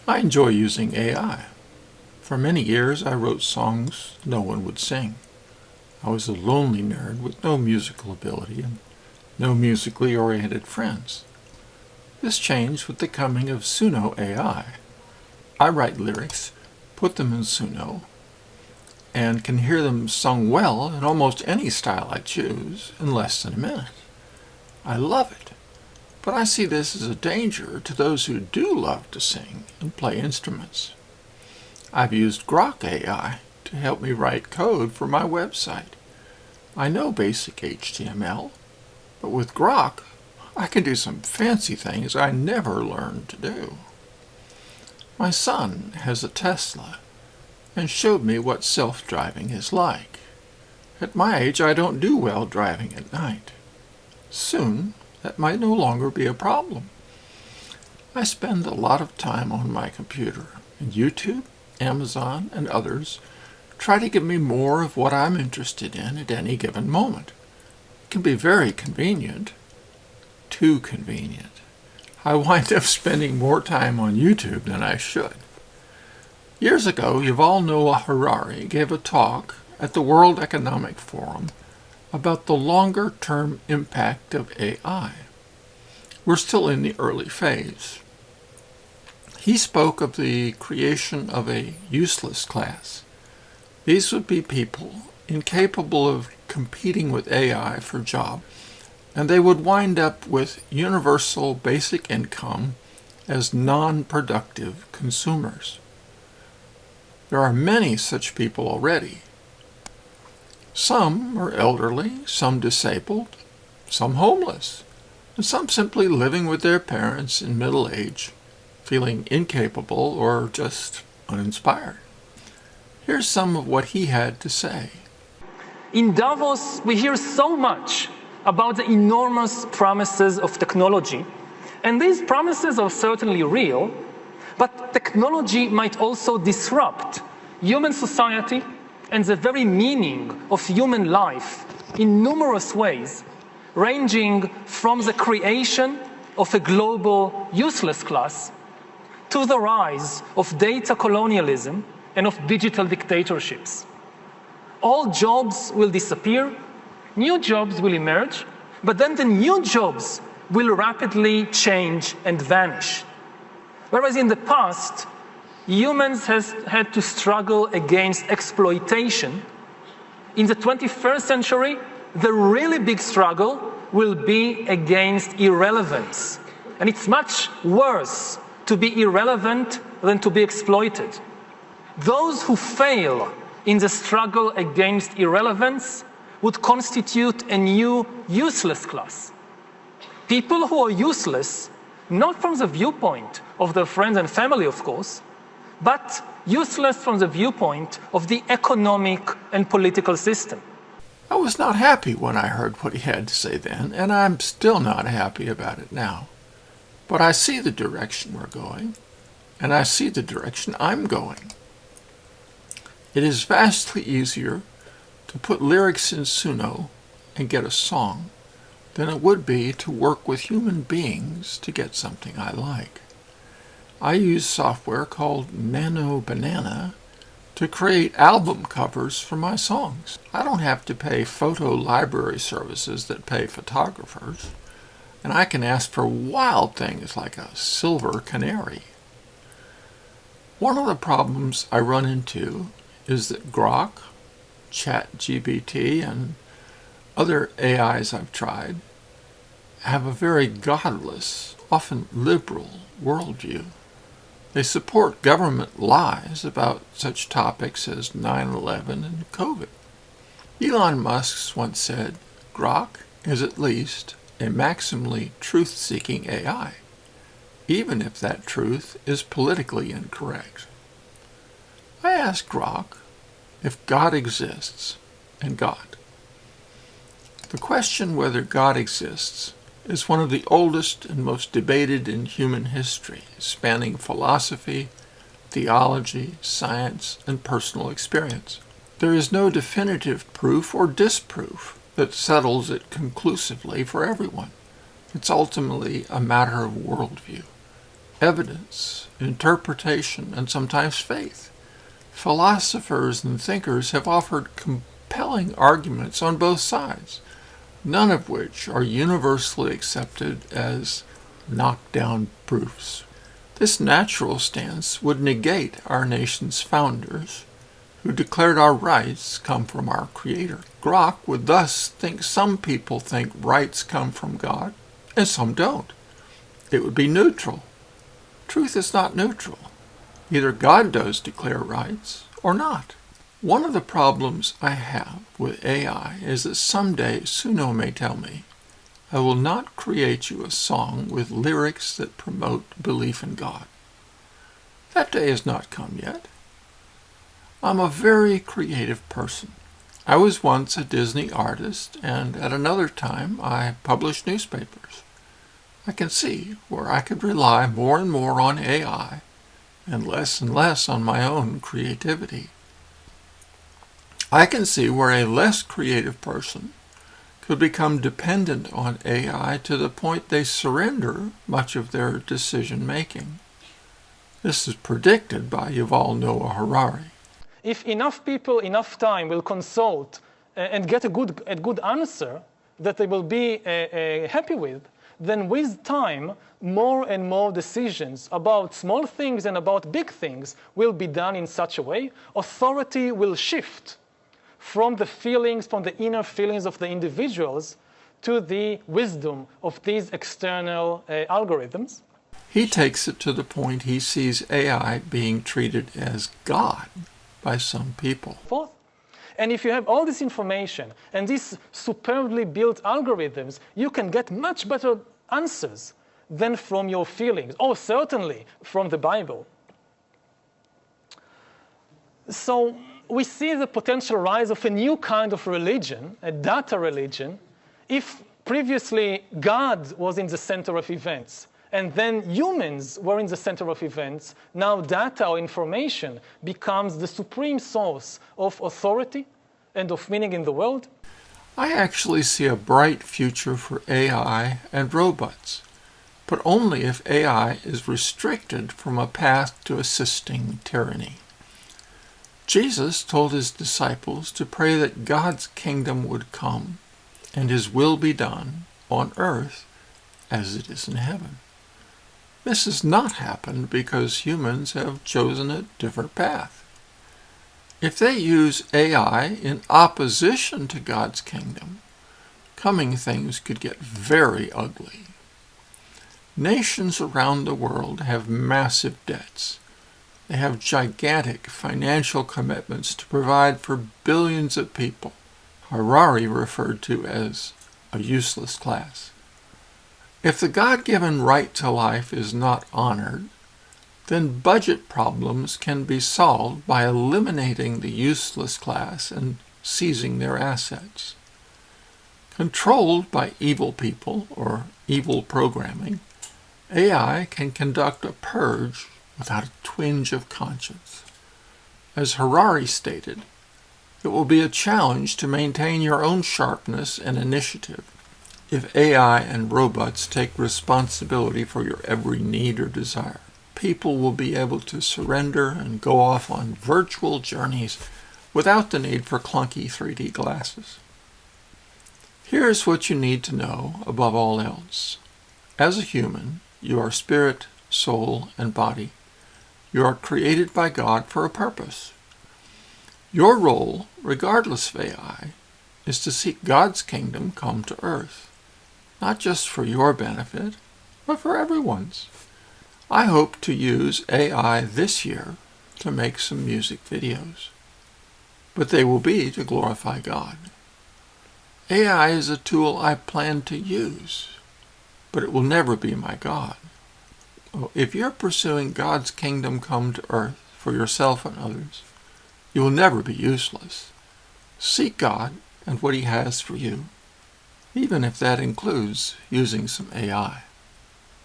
I enjoy using AI. For many years I wrote songs no one would sing. I was a lonely nerd with no musical ability and no musically oriented friends. This changed with the coming of Suno AI. I write lyrics, put them in Suno, and can hear them sung well in almost any style I choose in less than a minute. I love it, but I see this as a danger to those who do love to sing and play instruments. I've used Grok AI to help me write code for my website. I know basic HTML, but with Grok, I can do some fancy things I never learned to do. My son has a Tesla and showed me what self-driving is like. At my age, I don't do well driving at night. Soon, that might no longer be a problem. I spend a lot of time on my computer, and YouTube, Amazon, and others try to give me more of what I'm interested in at any given moment. It can be very convenient. Too convenient. I wind up spending more time on YouTube than I should. Years ago, Yuval Noah Harari gave a talk at the World Economic Forum about the longer-term impact of AI. We're still in the early phase. He spoke of the creation of a useless class. These would be people incapable of competing with AI for jobs, and they would wind up with universal basic income as non-productive consumers. There are many such people already. Some are elderly, some disabled, some homeless, and some simply living with their parents in middle age, feeling incapable or just uninspired. Here's some of what he had to say. In Davos, we hear so much about the enormous promises of technology. And these promises are certainly real, but technology might also disrupt human society and the very meaning of human life in numerous ways, ranging from the creation of a global useless class to the rise of data colonialism and of digital dictatorships. All jobs will disappear, new jobs will emerge, but then the new jobs will rapidly change and vanish. Whereas in the past, humans has had to struggle against exploitation, in the 21st century, the really big struggle will be against irrelevance. And it's much worse to be irrelevant than to be exploited. Those who fail in the struggle against irrelevance would constitute a new useless class. People who are useless, not from the viewpoint of their friends and family, of course, but useless from the viewpoint of the economic and political system. I was not happy when I heard what he had to say then, and I'm still not happy about it now. But I see the direction we're going, and I see the direction I'm going. It is vastly easier to put lyrics in Suno and get a song than it would be to work with human beings to get something I like. I use software called Nano Banana to create album covers for my songs. I don't have to pay photo library services that pay photographers, and I can ask for wild things like a silver canary. One of the problems I run into is that Grok, ChatGPT, and other AIs I've tried have a very godless, often liberal worldview. They support government lies about such topics as 9/11 and COVID. Elon Musk once said, Grok is at least a maximally truth-seeking AI, even if that truth is politically incorrect. I asked Grok if God exists, and God. The question whether God exists is one of the oldest and most debated in human history, spanning philosophy, theology, science, and personal experience. There is no definitive proof or disproof that settles it conclusively for everyone. It's ultimately a matter of worldview. evidence, interpretation, and sometimes faith. Philosophers and thinkers have offered compelling arguments on both sides, none of which are universally accepted as knockdown proofs. This natural stance would negate our nation's founders, who declared our rights come from our Creator. Grok would thus think some people think rights come from God, and some don't. It would be neutral. Truth is not neutral. Either God does declare rights, or not. One of the problems I have with AI is that someday Suno may tell me, I will not create you a song with lyrics that promote belief in God. That day has not come yet. I'm a very creative person. I was once a Disney artist, and at another time I published newspapers. I can see where I could rely more and more on AI and less on my own creativity. I can see where a less creative person could become dependent on AI to the point they surrender much of their decision-making. This is predicted by Yuval Noah Harari. If enough people, enough time will consult and get a good answer that they will be happy with, then with time, more and more decisions about small things and about big things will be done in such a way. Authority will shift from the feelings, from the inner feelings of the individuals to the wisdom of these external algorithms. He takes it to the point he sees AI being treated as God by some people. Fourth, and if you have all this information and these superbly built algorithms, you can get much better answers than from your feelings, or certainly from the Bible. So we see the potential rise of a new kind of religion, a data religion, if previously God was in the center of events, and then humans were in the center of events. Now data or information becomes the supreme source of authority and of meaning in the world. I actually see a bright future for AI and robots, but only if AI is restricted from a path to assisting tyranny. Jesus told his disciples to pray that God's kingdom would come and his will be done on earth as it is in heaven. This has not happened because humans have chosen a different path. If they use AI in opposition to God's kingdom, coming things could get very ugly. Nations around the world have massive debts. They have gigantic financial commitments to provide for billions of people, Harari referred to as a useless class. If the God-given right to life is not honored, then budget problems can be solved by eliminating the useless class and seizing their assets. Controlled by evil people or evil programming, AI can conduct a purge without a twinge of conscience. As Harari stated, it will be a challenge to maintain your own sharpness and initiative if AI and robots take responsibility for your every need or desire. People will be able to surrender and go off on virtual journeys without the need for clunky 3D glasses. Here's what you need to know above all else. As a human, you are spirit, soul, and body. You are created by God for a purpose. Your role, regardless of AI, is to seek God's kingdom come to earth, not just for your benefit, but for everyone's. I hope to use AI this year to make some music videos, but they will be to glorify God. AI is a tool I plan to use, but it will never be my God. If you're pursuing God's kingdom come to earth for yourself and others, you will never be useless. Seek God and what He has for you, even if that includes using some AI.